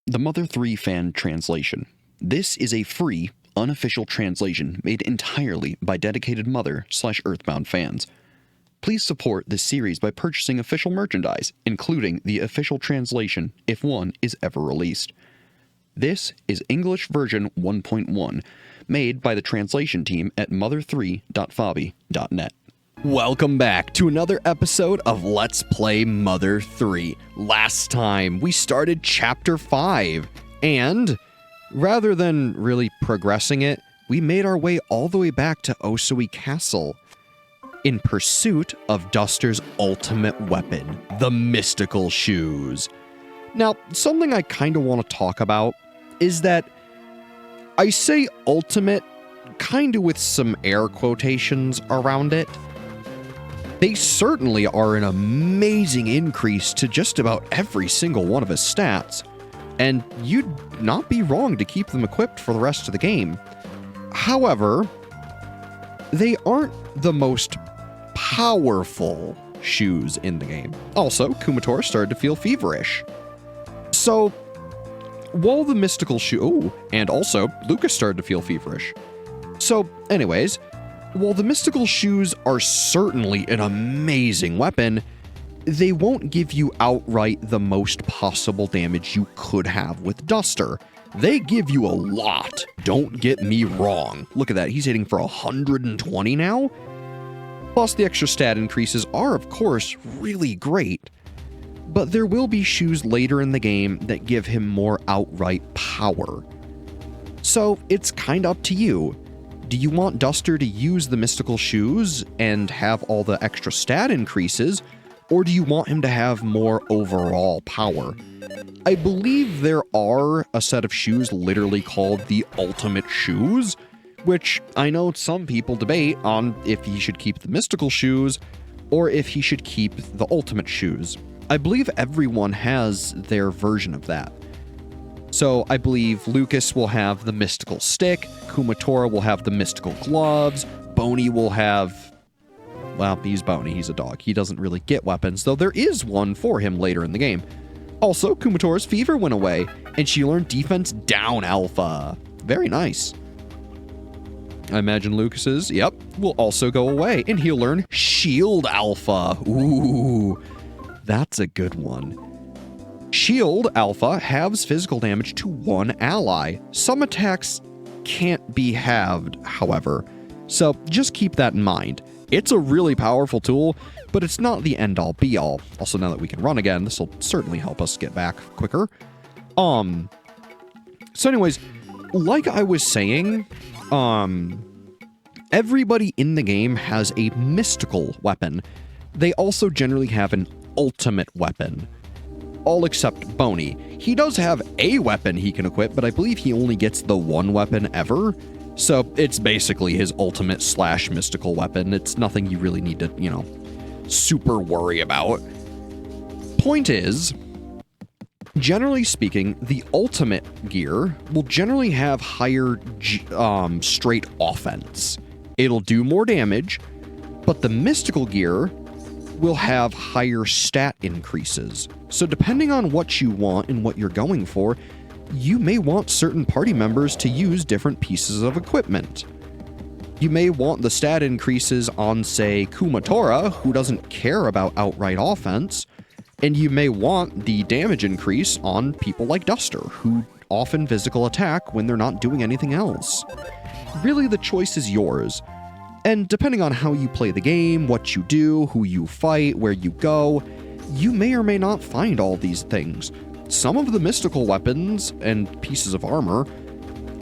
The Mother 3 Fan Translation. This is a free, unofficial translation made entirely by dedicated Mother/Earthbound fans. Please support this series by purchasing official merchandise, including the official translation if one is ever released. This is English version 1.1, made by the translation team at mother3.fabi.net. Welcome back to another episode of Let's Play Mother 3. Last time, we started Chapter 5, and rather than really progressing it, we made our way all the way back to Osui Castle in pursuit of Duster's ultimate weapon, the Mystical Shoes. Now, something I kind of want to talk about is that I say ultimate kind of with some air quotations around it. They certainly are an amazing increase to just about every single one of his stats, and you'd not be wrong to keep them equipped for the rest of the game. However, they aren't the most powerful shoes in the game. Also, Kumatora started to feel feverish. So, while the mystical shoe, and also Lucas started to feel feverish. So, anyways, while the mystical shoes are certainly an amazing weapon, they won't give you outright the most possible damage you could have with Duster. They give you a lot, don't get me wrong. Look at that, he's hitting for 120 now? Plus the extra stat increases are, of course, really great. But there will be shoes later in the game that give him more outright power. So it's kinda up to you. Do you want Duster to use the mystical shoes and have all the extra stat increases, or do you want him to have more overall power? I believe there are a set of shoes literally called the Ultimate Shoes, which I know some people debate on if he should keep the mystical shoes or if he should keep the ultimate shoes. I believe everyone has their version of that. So I believe Lucas will have the mystical stick, Kumatora will have the mystical gloves, Boney will have... well, he's Boney, he's a dog. He doesn't really get weapons, though there is one for him later in the game. Also, Kumatora's fever went away, and she learned defense down alpha. Very nice. I imagine Lucas's, yep, will also go away, and he'll learn shield alpha. Ooh, that's a good one. Shield Alpha halves physical damage to one ally. Some attacks can't be halved, however, so just keep that in mind. It's a really powerful tool, but it's not the end-all be-all. Also, now that we can run again, this will certainly help us get back quicker. So anyways, like I was saying, everybody in the game has a mystical weapon. They also generally have an ultimate weapon. All except Boney. He does have a weapon he can equip, but I believe he only gets the one weapon ever. So it's basically his ultimate / mystical weapon. It's nothing you really need to, super worry about. Point is, generally speaking, the ultimate gear will generally have higher straight offense. It'll do more damage, but the mystical gear will have higher stat increases. So depending on what you want and what you're going for, you may want certain party members to use different pieces of equipment. You may want the stat increases on, say, Kumatora, who doesn't care about outright offense, and you may want the damage increase on people like Duster, who often physical attack when they're not doing anything else. Really, the choice is yours. And depending on how you play the game, what you do, who you fight, where you go, you may or may not find all these things. Some of the mystical weapons and pieces of armor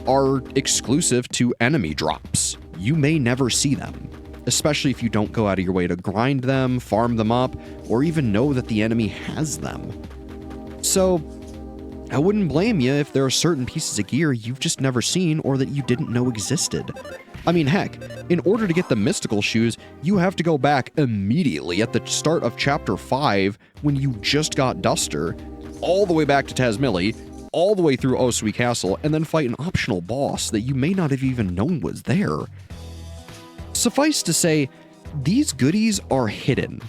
are exclusive to enemy drops. You may never see them, especially if you don't go out of your way to grind them, farm them up, or even know that the enemy has them. So, I wouldn't blame you if there are certain pieces of gear you've just never seen or that you didn't know existed. I mean, heck, in order to get the mystical shoes, you have to go back immediately at the start of Chapter 5 when you just got Duster, all the way back to Tazmily, all the way through Osui Castle, and then fight an optional boss that you may not have even known was there. Suffice to say, these goodies are hidden,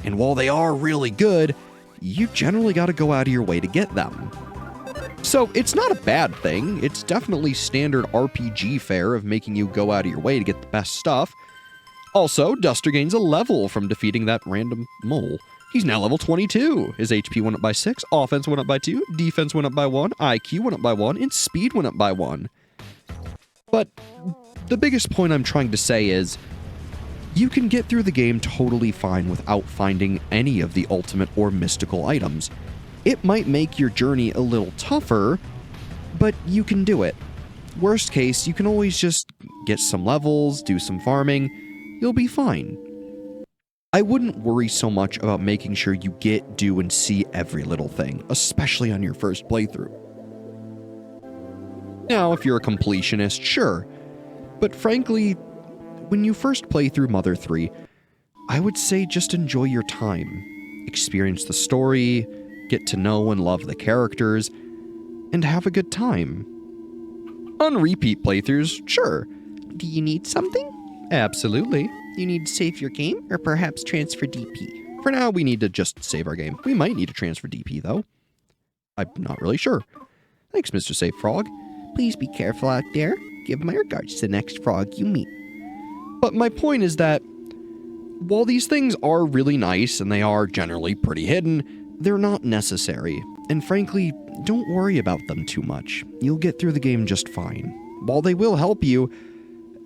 and while they are really good, you generally gotta go out of your way to get them. So it's not a bad thing. It's definitely standard RPG fare of making you go out of your way to get the best stuff. Also, Duster gains a level from defeating that random mole. He's now level 22. His HP went up by 6, offense went up by 2, defense went up by 1, IQ went up by 1, and speed went up by 1. But the biggest point I'm trying to say is, you can get through the game totally fine without finding any of the ultimate or mystical items. It might make your journey a little tougher, but you can do it. Worst case, you can always just get some levels, do some farming, you'll be fine. I wouldn't worry so much about making sure you get, do, and see every little thing, especially on your first playthrough. Now, if you're a completionist, sure, but frankly, when you first play through Mother 3, I would say just enjoy your time, experience the story, get to know and love the characters, and have a good time. On repeat playthroughs, sure. Do you need something? Absolutely. You need to save your game, or perhaps transfer DP? For now, we need to just save our game. We might need to transfer DP, though. I'm not really sure. Thanks, Mr. Safe Frog. Please be careful out there. Give my regards to the next frog you meet. But my point is that, while these things are really nice, and they are generally pretty hidden, they're not necessary. And frankly, don't worry about them too much. You'll get through the game just fine. While they will help you,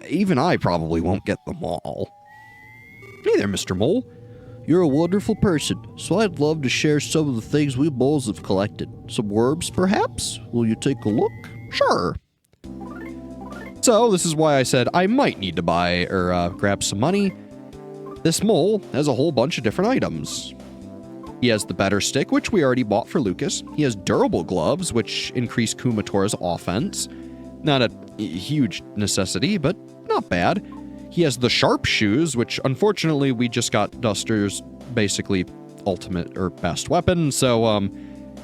even I probably won't get them all. Hey there, Mr. Mole. You're a wonderful person, so I'd love to share some of the things we moles have collected. Some worms, perhaps? Will you take a look? Sure. So, this is why I said I might need to buy or grab some money. This mole has a whole bunch of different items. He has the better stick, which we already bought for Lucas. He has durable gloves, which increase Kumatora's offense. Not a huge necessity, but not bad. He has the sharp shoes, which unfortunately we just got Duster's basically ultimate or best weapon, so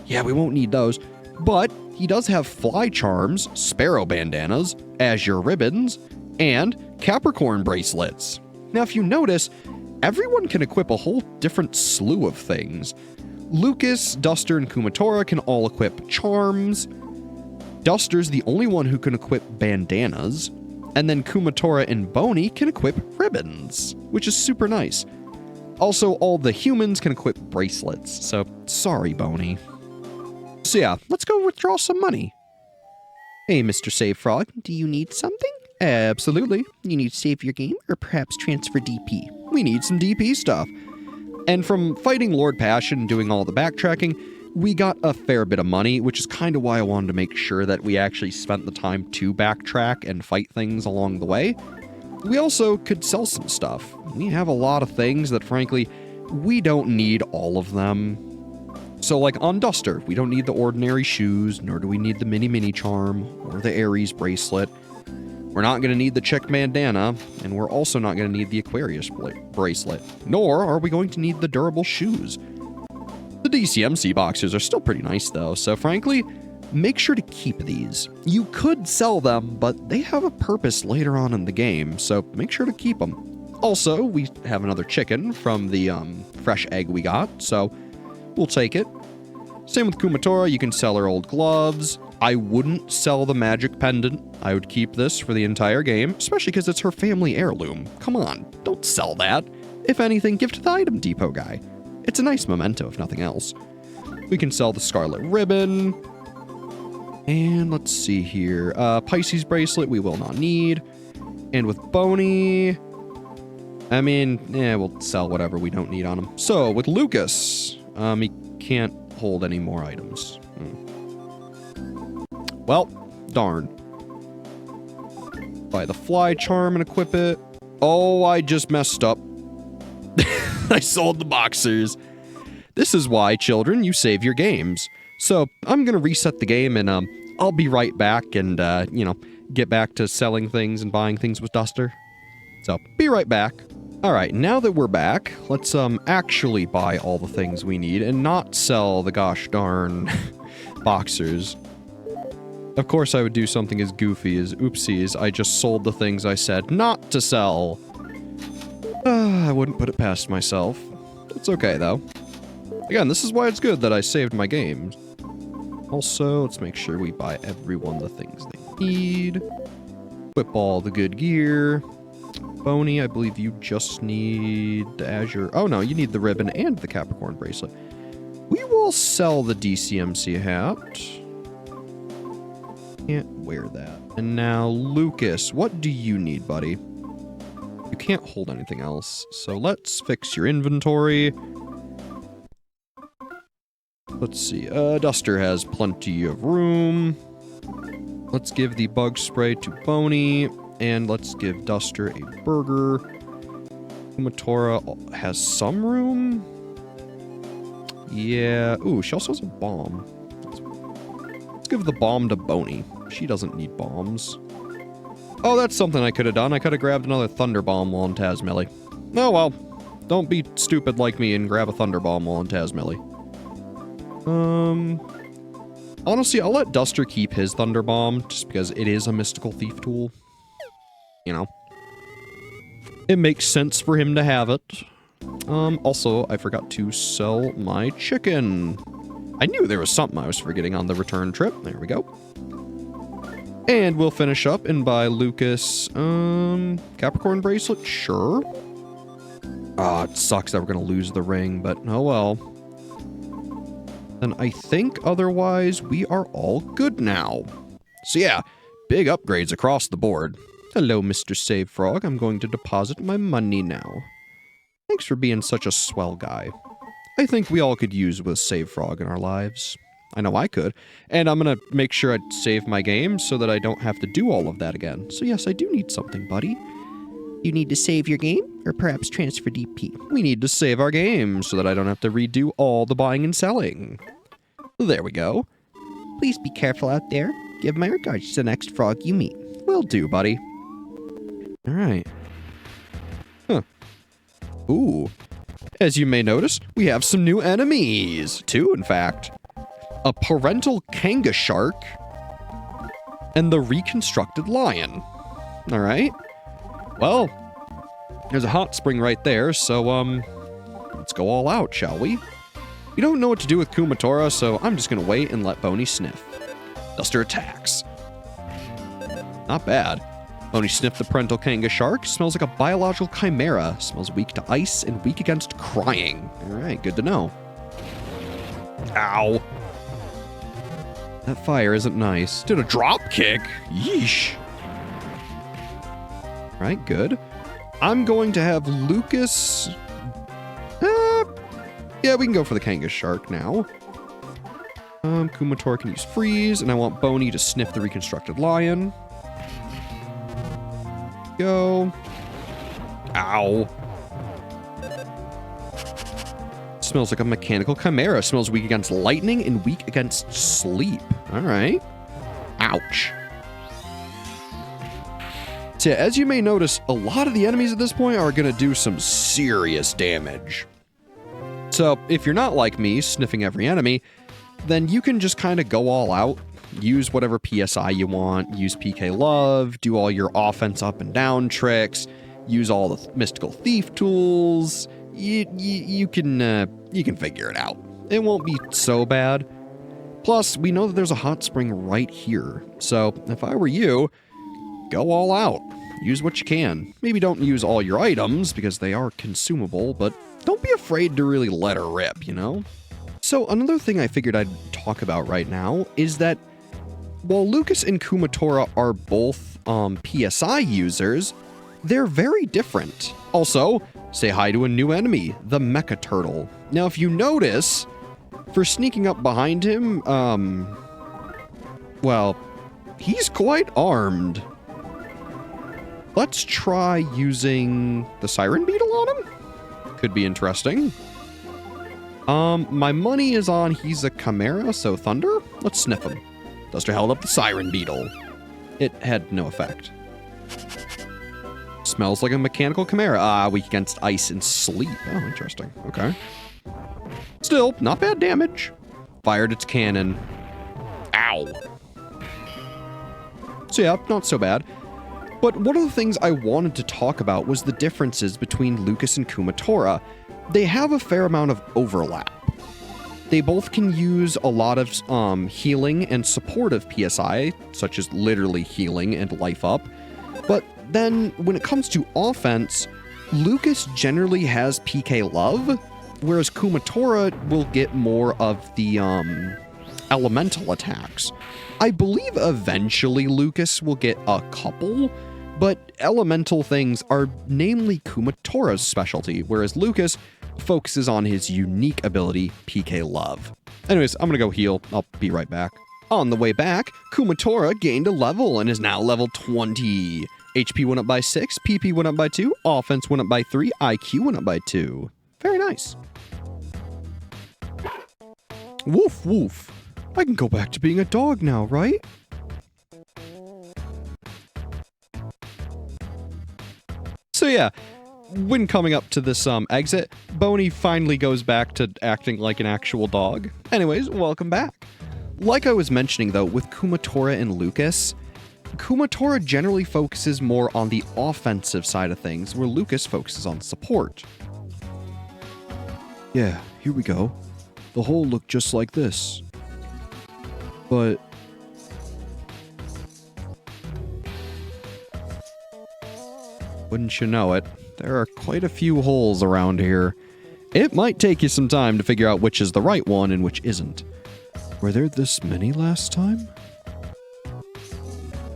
yeah, we won't need those. But he does have fly charms, sparrow bandanas, azure ribbons, and Capricorn bracelets. Now, if you notice, everyone can equip a whole different slew of things. Lucas, Duster, and Kumatora can all equip charms. Duster's the only one who can equip bandanas. And then Kumatora and Boney can equip ribbons, which is super nice. Also, all the humans can equip bracelets, so sorry, Boney. So yeah, let's go withdraw some money. Hey, Mr. Save Frog, do you need something? Absolutely. You need to save your game, or perhaps transfer DP? We need some DP stuff. And from fighting Lord Passion and doing all the backtracking, we got a fair bit of money, which is kind of why I wanted to make sure that we actually spent the time to backtrack and fight things along the way. We also could sell some stuff. We have a lot of things that, frankly, we don't need all of them. So, like on Duster, we don't need the ordinary shoes, nor do we need the mini charm, or the Aries bracelet. We're not going to need the Chick bandana, and we're also not going to need the Aquarius bracelet, nor are we going to need the durable shoes. The DCMC boxers are still pretty nice though, so frankly, make sure to keep these. You could sell them, but they have a purpose later on in the game, so make sure to keep them. Also, we have another chicken from the fresh egg we got, so we'll take it. Same with Kumatora, you can sell her old gloves. I wouldn't sell the magic pendant. I would keep this for the entire game, especially because it's her family heirloom. Come on, don't sell that. If anything, give to the item depot guy. It's a nice memento, if nothing else. We can sell the Scarlet Ribbon. And let's see here. Pisces bracelet we will not need. And with Boney, I mean, we'll sell whatever we don't need on him. So, with Lucas, he can't hold any more items. Well, darn. Buy the fly charm and equip it. Oh, I just messed up. I sold the boxers. This is why, children, you save your games. So, I'm gonna reset the game and, I'll be right back and, get back to selling things and buying things with Duster. So, be right back. Alright, now that we're back, let's, actually buy all the things we need and not sell the gosh darn boxers. Of course, I would do something as goofy as oopsies, I just sold the things I said not to sell. I wouldn't put it past myself. It's okay, though. Again, this is why it's good that I saved my games. Also, let's make sure we buy everyone the things they need. Equip all the good gear. Boney, I believe you just need the Azure. Oh no, you need the ribbon and the Capricorn bracelet. We will sell the DCMC hat. Can't wear that. And now, Lucas, what do you need, buddy? You can't hold anything else. So let's fix your inventory. Let's see. Duster has plenty of room. Let's give the bug spray to Boney. And let's give Duster a burger. Kumatora has some room. Yeah. Ooh, she also has a bomb. Let's give the bomb to Boney. She doesn't need bombs. Oh, that's something I could have done. I could have grabbed another Thunder Bomb while in Tazmily. Oh well. Don't be stupid like me and grab a Thunder Bomb while in Tazmily. Honestly, I'll let Duster keep his Thunder Bomb just because it is a mystical thief tool. You know. It makes sense for him to have it. Also, I forgot to sell my chicken. I knew there was something I was forgetting on the return trip. There we go. And we'll finish up and buy Lucas, Capricorn bracelet? Sure. Ah, it sucks that we're gonna lose the ring, but oh well. And I think otherwise we are all good now. So yeah, big upgrades across the board. Hello, Mr. Save Frog. I'm going to deposit my money now. Thanks for being such a swell guy. I think we all could use with Save Frog in our lives. I know I could. And I'm going to make sure I save my game so that I don't have to do all of that again. So yes, I do need something, buddy. You need to save your game or perhaps transfer DP? We need to save our game so that I don't have to redo all the buying and selling. There we go. Please be careful out there. Give my regards to the next frog you meet. Will do, buddy. All right. Huh. Ooh. As you may notice, we have some new enemies. Two, in fact. A parental Kanga shark and the reconstructed lion. All right. Well, there's a hot spring right there, so, let's go all out, shall we? We don't know what to do with Kumatora, so I'm just gonna wait and let Boney sniff. Duster attacks. Not bad. Boney sniffed the parental Kanga shark. Smells like a biological chimera. Smells weak to ice and weak against crying. All right, good to know. Ow. That fire isn't nice. Did a drop kick? Yeesh. Right, good. I'm going to have Lucas... yeah, we can go for the Kanga shark now. Kumatora can use freeze, and I want Boney to sniff the reconstructed lion. Go. Ow. Smells like a mechanical chimera. Smells weak against lightning and weak against sleep. All right. Ouch. So yeah, as you may notice, a lot of the enemies at this point are going to do some serious damage. So if you're not like me, sniffing every enemy, then you can just kind of go all out. Use whatever PSI you want. Use PK Love. Do all your offense up and down tricks. Use all the mystical thief tools. You can figure it out. It won't be so bad. Plus, we know that there's a hot spring right here. So if I were you, go all out. Use what you can. Maybe don't use all your items because they are consumable, but don't be afraid to really let her rip, you know? So another thing I figured I'd talk about right now is that while Lucas and Kumatora are both PSI users, they're very different. Also, say hi to a new enemy, the Mecha Turtle. Now, if you notice, for sneaking up behind him, well, he's quite armed. Let's try using the Siren Beetle on him. Could be interesting. My money is on he's a Chimera, so Thunder. Let's sniff him. Duster held up the Siren Beetle. It had no effect. Smells like a mechanical Chimera. Ah, weak against ice and sleep. Oh, interesting. Okay. Still, not bad damage. Fired its cannon. Ow. So yeah, not so bad. But one of the things I wanted to talk about was the differences between Lucas and Kumatora. They have a fair amount of overlap. They both can use a lot of healing and supportive PSI, such as literally healing and life up. But then when it comes to offense, Lucas generally has PK Love, whereas Kumatora will get more of the elemental attacks. I believe eventually Lucas will get a couple, but elemental things are namely Kumatora's specialty, whereas Lucas focuses on his unique ability, PK Love. Anyways, I'm gonna go heal. I'll be right back. On the way back, Kumatora gained a level and is now level 20. HP went up by 6, PP went up by 2, offense went up by 3, IQ went up by 2. Very nice. Woof woof. I can go back to being a dog now, right? So yeah, when coming up to this exit, Boney finally goes back to acting like an actual dog. Anyways, welcome back. Like I was mentioning though, with Kumatora and Lucas, Kumatora generally focuses more on the offensive side of things, where Lucas focuses on support. Yeah, here we go. The hole looked just like this. But wouldn't you know it, there are quite a few holes around here. It might take you some time to figure out which is the right one and which isn't. Were there this many last time?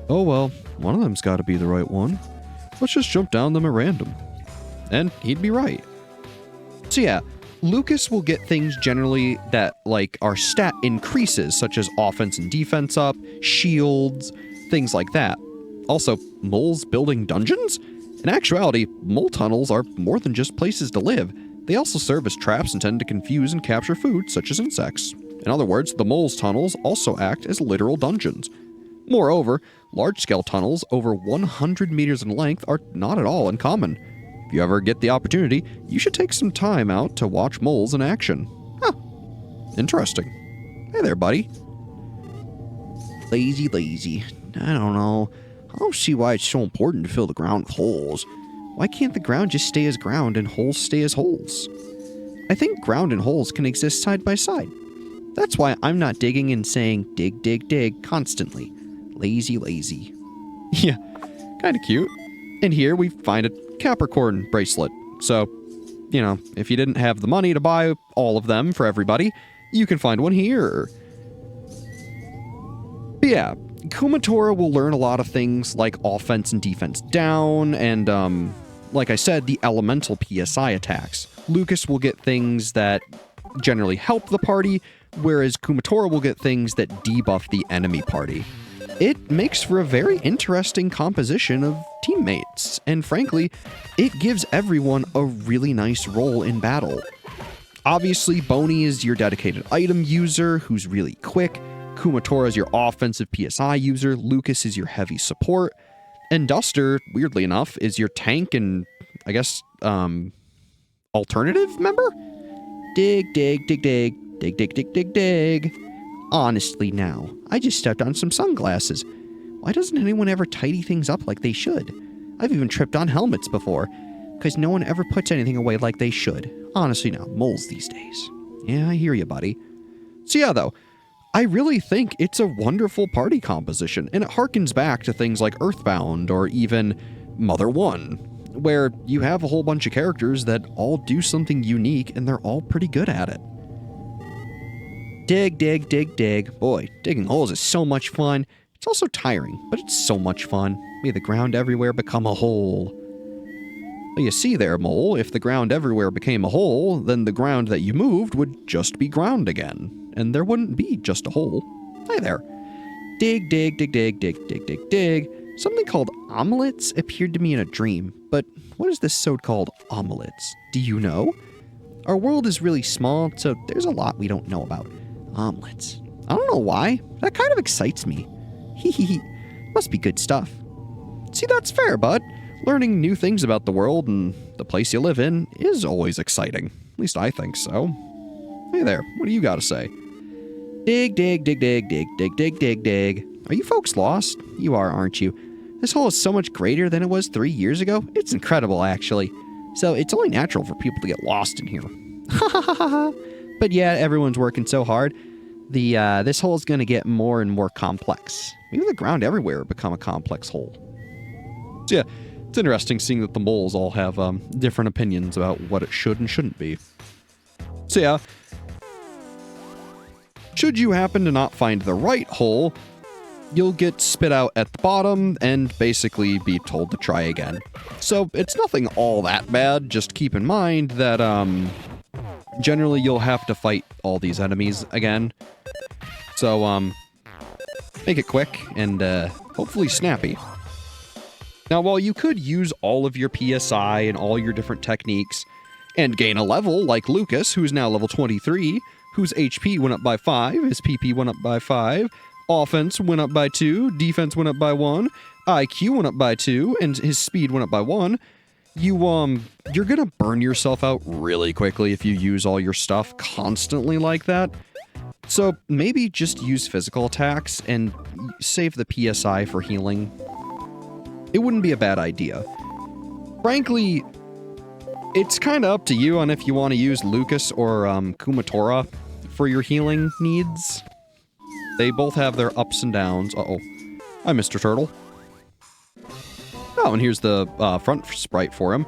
Oh well, one of them's got to be the right one. Let's just jump down them at random. And he'd be right. So yeah, Lucas will get things generally that like our stat increases, such as offense and defense up, shields, things like that. Also, moles building dungeons? In actuality, mole tunnels are more than just places to live. They also serve as traps and tend to confuse and capture food, such as insects. In other words, the mole's tunnels also act as literal dungeons. Moreover, large-scale tunnels over 100 meters in length are not at all uncommon. If you ever get the opportunity, you should take some time out to watch moles in action. Huh. Interesting. Hey there, buddy. Lazy. I don't know. I don't see why it's so important to fill the ground with holes. Why can't the ground just stay as ground and holes stay as holes? I think ground and holes can exist side by side. That's why I'm not digging and saying dig constantly. Lazy. Yeah, kind of cute. And here we find a Capricorn bracelet. So, you know, if you didn't have the money to buy all of them for everybody, you can find one here. But yeah, Kumatora will learn a lot of things like offense and defense down, and like I said, the elemental PSI attacks. Lucas will get things that generally help the party, whereas Kumatora will get things that debuff the enemy party. It makes for a very interesting composition of teammates, and frankly, it gives everyone a really nice role in battle. Obviously, Boney is your dedicated item user who's really quick, Kumatora is your offensive PSI user, Lucas is your heavy support, and Duster, weirdly enough, is your tank and, I guess, alternative member? Dig. Honestly now, I just stepped on some sunglasses. Why doesn't anyone ever tidy things up like they should? I've even tripped on helmets before, because no one ever puts anything away like they should. Honestly now, moles these days. Yeah, I hear you, buddy. So yeah, though, I really think it's a wonderful party composition, and it harkens back to things like Earthbound or even Mother 1, where you have a whole bunch of characters that all do something unique and they're all pretty good at it. Dig. Boy, digging holes is so much fun. It's also tiring, but it's so much fun. May the ground everywhere become a hole. Well, you see there, Mole, if the ground everywhere became a hole, then the ground that you moved would just be ground again, and there wouldn't be just a hole. Hi there. Dig. Something called omelets appeared to me in a dream, but what is this so-called omelets? Do you know? Our world is really small, so there's a lot we don't know about. Omelets. I don't know why. That kind of excites me. Hee. Must be good stuff. See, that's fair, bud. Learning new things about the world and the place you live in is always exciting. At least I think so. Hey there, what do you got to say? Dig. Are you folks lost? You are, aren't you? This hole is so much greater than it was 3 years ago. It's incredible, actually. So it's only natural for people to get lost in here. Ha. But yeah, everyone's working so hard. This hole is going to get more and more complex. Maybe the ground everywhere will become a complex hole. So yeah, it's interesting seeing that the moles all have different opinions about what it should and shouldn't be. So yeah, should you happen to not find the right hole, you'll get spit out at the bottom and basically be told to try again. So it's nothing all that bad, just keep in mind that generally you'll have to fight all these enemies again. So make it quick and hopefully snappy. Now while you could use all of your PSI and all your different techniques and gain a level like Lucas, who's now level 23, whose HP went up by 5, his PP went up by 5, offense went up by 2, defense went up by 1, IQ went up by 2, and his speed went up by 1, you're gonna burn yourself out really quickly if you use all your stuff constantly like that. So maybe just use physical attacks and save the PSI for healing. It wouldn't be a bad idea. Frankly, it's kind of up to you on if you want to use Lucas or Kumatora for your healing needs. They both have their ups and downs. Uh-oh. Hi, Mr. Turtle. Oh, and here's the front sprite for him.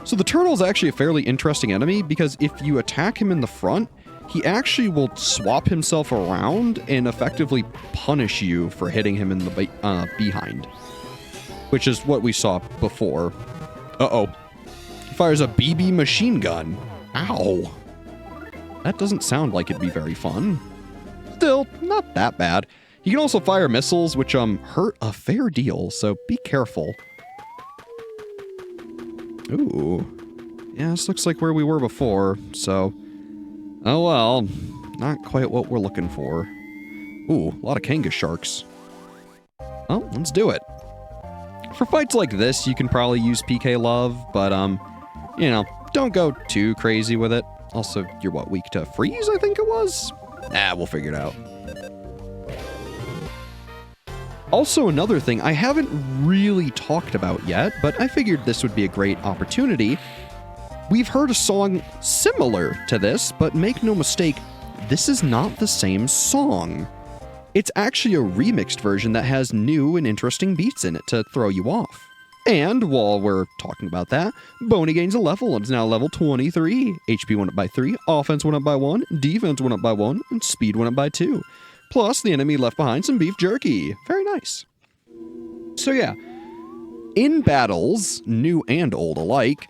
So the turtle is actually a fairly interesting enemy because if you attack him in the front, he actually will swap himself around and effectively punish you for hitting him in the behind. Which is what we saw before. Uh-oh. He fires a BB machine gun. Ow. That doesn't sound like it'd be very fun. Still, not that bad. You can also fire missiles, which hurt a fair deal, so be careful. Ooh. Yeah, this looks like where we were before, so... Oh well, not quite what we're looking for. Ooh, a lot of Kanga sharks. Well, let's do it. For fights like this, you can probably use PK Love, but, you know, don't go too crazy with it. Also, you're what, weak to freeze, I think it was? Nah, we'll figure it out. Also, another thing I haven't really talked about yet, but I figured this would be a great opportunity. We've heard a song similar to this, but make no mistake, this is not the same song. It's actually a remixed version that has new and interesting beats in it to throw you off. And while we're talking about that, Boney gains a level and is now level 23. HP went up by 3, offense went up by 1, defense went up by 1, and speed went up by 2. Plus, the enemy left behind some beef jerky. Very nice. So yeah, in battles, new and old alike,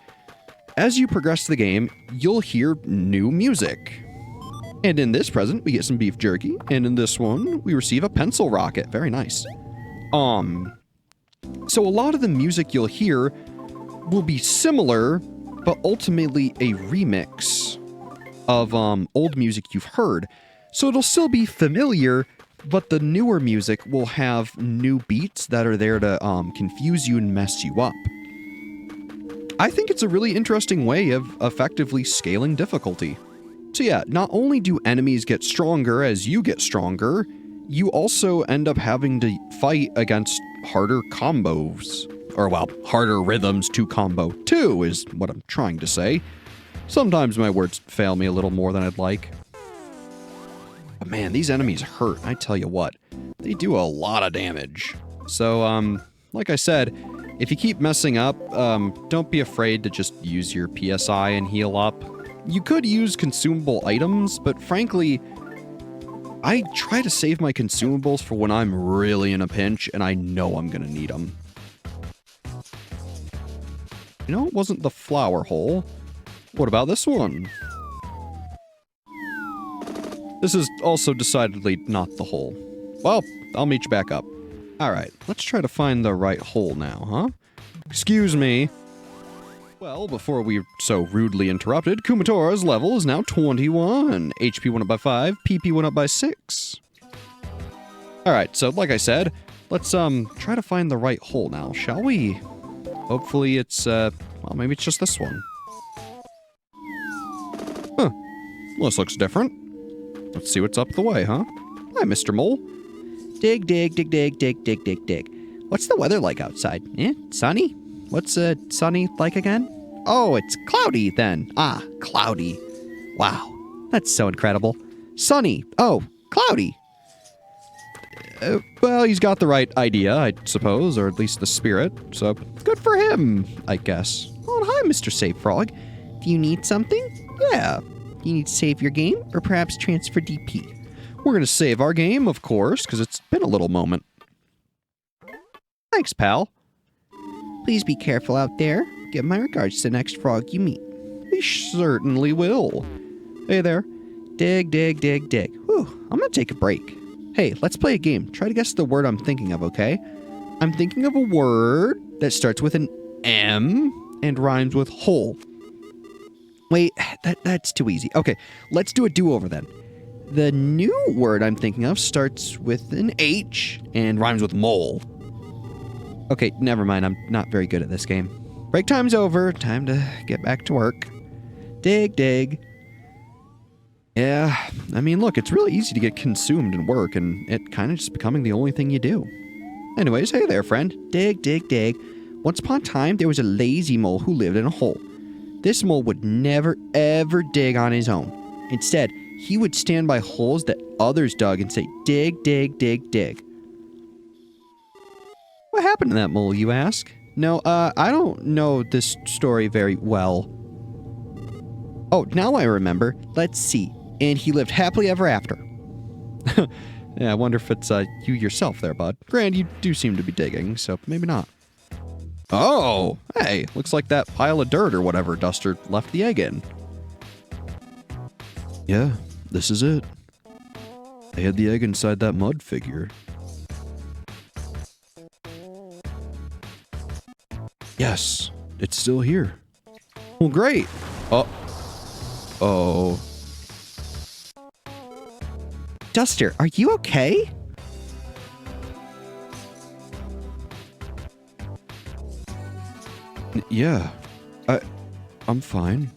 as you progress the game, you'll hear new music. And in this present, we get some beef jerky, and in this one, we receive a pencil rocket. Very nice. So a lot of the music you'll hear will be similar, but ultimately a remix of old music you've heard. So it'll still be familiar, but the newer music will have new beats that are there to confuse you and mess you up. I think it's a really interesting way of effectively scaling difficulty. So yeah, not only do enemies get stronger as you get stronger, you also end up having to fight against harder combos. Or, well, harder rhythms to combo too, is what I'm trying to say. Sometimes my words fail me a little more than I'd like. But man, these enemies hurt, I tell you what. They do a lot of damage. So, like I said, if you keep messing up, don't be afraid to just use your PSI and heal up. You could use consumable items, but frankly, I try to save my consumables for when I'm really in a pinch and I know I'm gonna need them. You know, it wasn't the flower hole. What about this one? This is also decidedly not the hole. Well, I'll meet you back up. Alright, let's try to find the right hole now, huh? Excuse me. Well, before we were so rudely interrupted, Kumatora's level is now 21. HP went up by 5, PP went up by 6. Alright, so like I said, let's try to find the right hole now, shall we? Hopefully it's, well, maybe it's just this one. Huh. Well, this looks different. Let's see what's up the way, huh? Hi, Mr. Mole. Dig, dig, dig, dig, dig, dig, dig, dig. What's the weather like outside? Sunny? What's sunny like again? Oh, it's cloudy then. Ah, cloudy. Wow. That's so incredible. Sunny. Oh, cloudy. Well, he's got the right idea, I suppose, or at least the spirit, so good for him, I guess. Oh, and hi, Mr. Save Frog. Do you need something? Yeah. You need to save your game or perhaps transfer DP? We're going to save our game, of course, because it's been a little moment. Thanks, pal. Please be careful out there. Give my regards to the next frog you meet. We certainly will. Hey there. Dig, dig, dig, dig. Whew, I'm gonna take a break. Hey, let's play a game. Try to guess the word I'm thinking of, okay? I'm thinking of a word that starts with an M and rhymes with hole. Wait, that's too easy. Okay, let's do a do-over then. The new word I'm thinking of starts with an H and rhymes with mole. Okay, never mind. I'm not very good at this game. Break time's over. Time to get back to work. Dig, dig. Yeah, I mean, look, it's really easy to get consumed in work, and it kind of just becoming the only thing you do. Anyways, hey there, friend. Dig, dig, dig. Once upon a time, there was a lazy mole who lived in a hole. This mole would never, ever dig on his own. Instead, he would stand by holes that others dug and say, dig, dig, dig, dig. What happened to that mole, you ask? No, I don't know this story very well. Oh, now I remember. Let's see. And he lived happily ever after. Yeah, I wonder if it's you yourself there, bud. Grand, you do seem to be digging, so maybe not. Oh, hey, looks like that pile of dirt or whatever Duster left the egg in. Yeah, this is it. I had the egg inside that mud figure. Yes, it's still here. Well, great. Oh. Duster, are you okay? Yeah, I'm fine.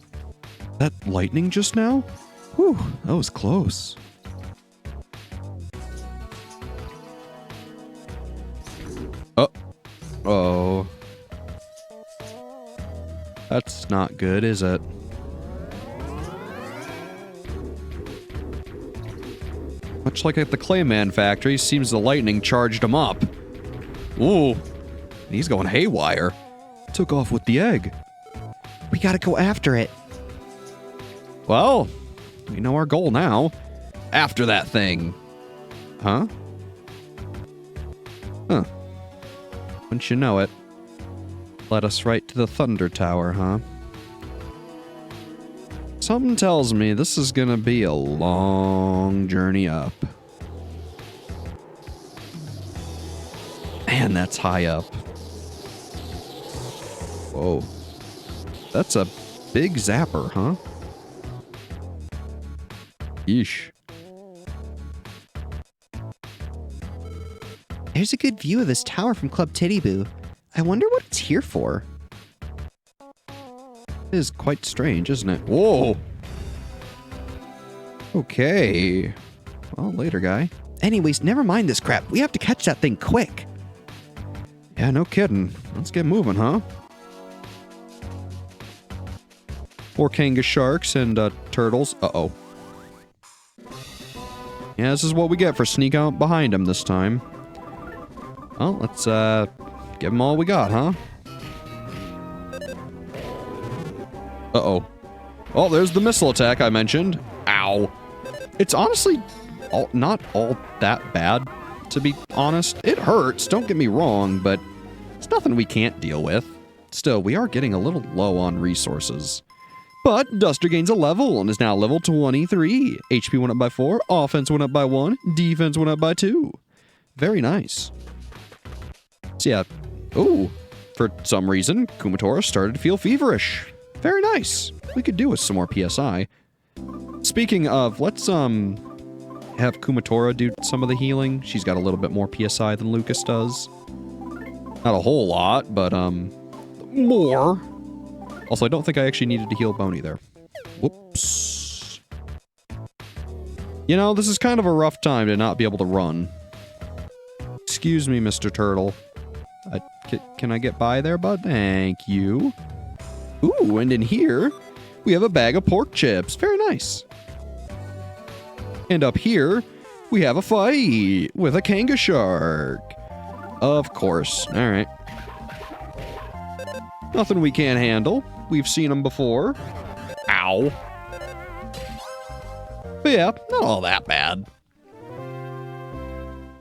That lightning just now? Whew, that was close. Oh. That's not good, is it? Much like at the Clayman factory, seems the lightning charged him up. Ooh, he's going haywire. Took off with the egg. We gotta go after it. Well, we know our goal now. After that thing. Huh? Huh. Wouldn't you know it? Led us right to the Thunder Tower, huh? Something tells me this is gonna be a long journey up. Man, that's high up. Whoa. That's a big zapper, huh? Yeesh. There's a good view of this tower from Club Tittyboo. I wonder what it's here for. It is quite strange, isn't it? Whoa! Okay. Well, later, guy. Anyways, never mind this crap. We have to catch that thing quick. Yeah, no kidding. Let's get moving, huh? 4 Kanga sharks and turtles. Uh-oh. Yeah, this is what we get for sneaking out behind him this time. Well, let's give him all we got, huh? Uh-oh. Oh, there's the missile attack I mentioned. Ow. It's honestly not all that bad, to be honest. It hurts, don't get me wrong, but it's nothing we can't deal with. Still, we are getting a little low on resources. But Duster gains a level and is now level 23. HP went up by 4, offense went up by 1, defense went up by 2. Very nice. So yeah, ooh, for some reason, Kumatora started to feel feverish. Very nice. We could do with some more PSI. Speaking of, let's have Kumatora do some of the healing. She's got a little bit more PSI than Lucas does. Not a whole lot, but more. Also, I don't think I actually needed to heal Boney there. Whoops. You know, this is kind of a rough time to not be able to run. Excuse me, Mr. Turtle. Can I get by there, bud? Thank you. Ooh, and in here, we have a bag of pork chips. Very nice. And up here, we have a fight with a Kanga shark. Of course. All right. Nothing we can't handle. We've seen them before. Ow. But yeah, not all that bad.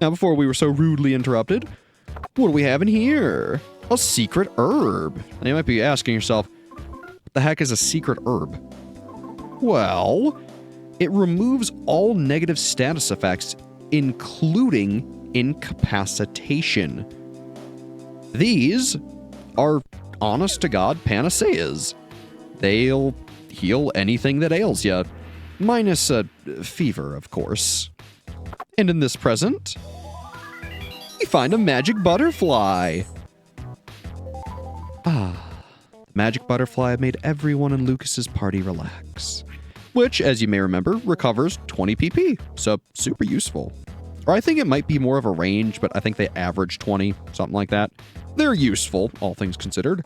Now, before we were so rudely interrupted, what do we have in here? A secret herb. Now, you might be asking yourself, what the heck is a secret herb? Well, it removes all negative status effects, including incapacitation. These are honest-to-God panaceas. They'll heal anything that ails you, minus a fever, of course. And in this present, we find a magic butterfly. Ah, the magic butterfly made everyone in Lucas's party relax. Which, as you may remember, recovers 20 PP, so super useful. Or I think it might be more of a range, but I think they average 20, something like that. They're useful, all things considered.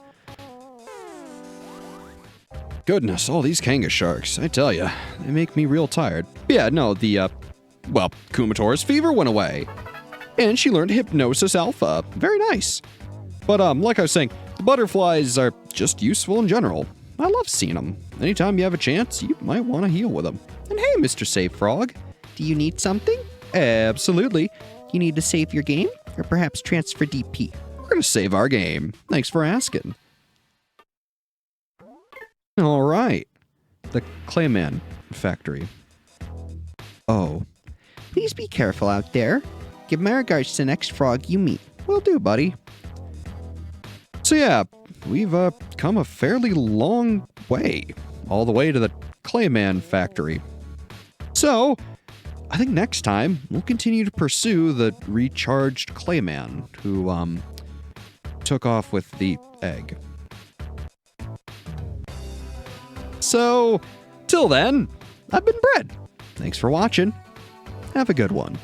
Goodness, all these Kanga sharks, I tell ya, they make me real tired. Yeah, no, Kumatora's fever went away. And she learned Hypnosis Alpha. Very nice. But, like I was saying, the butterflies are just useful in general. I love seeing them. Anytime you have a chance, you might want to heal with them. And hey, Mr. Save Frog, Do you need something? absolutely. You need to save your game? Or perhaps transfer DP? We're going to save our game. Thanks for asking. All right. The Clayman factory. Oh. Please be careful out there. Give my regards to the next frog you meet. Will do, buddy. So yeah, we've come a fairly long way. All the way to the Clayman factory. So, I think next time we'll continue to pursue the recharged Clayman who took off with the egg. So, till then, I've been Brett. Thanks for watching. Have a good one.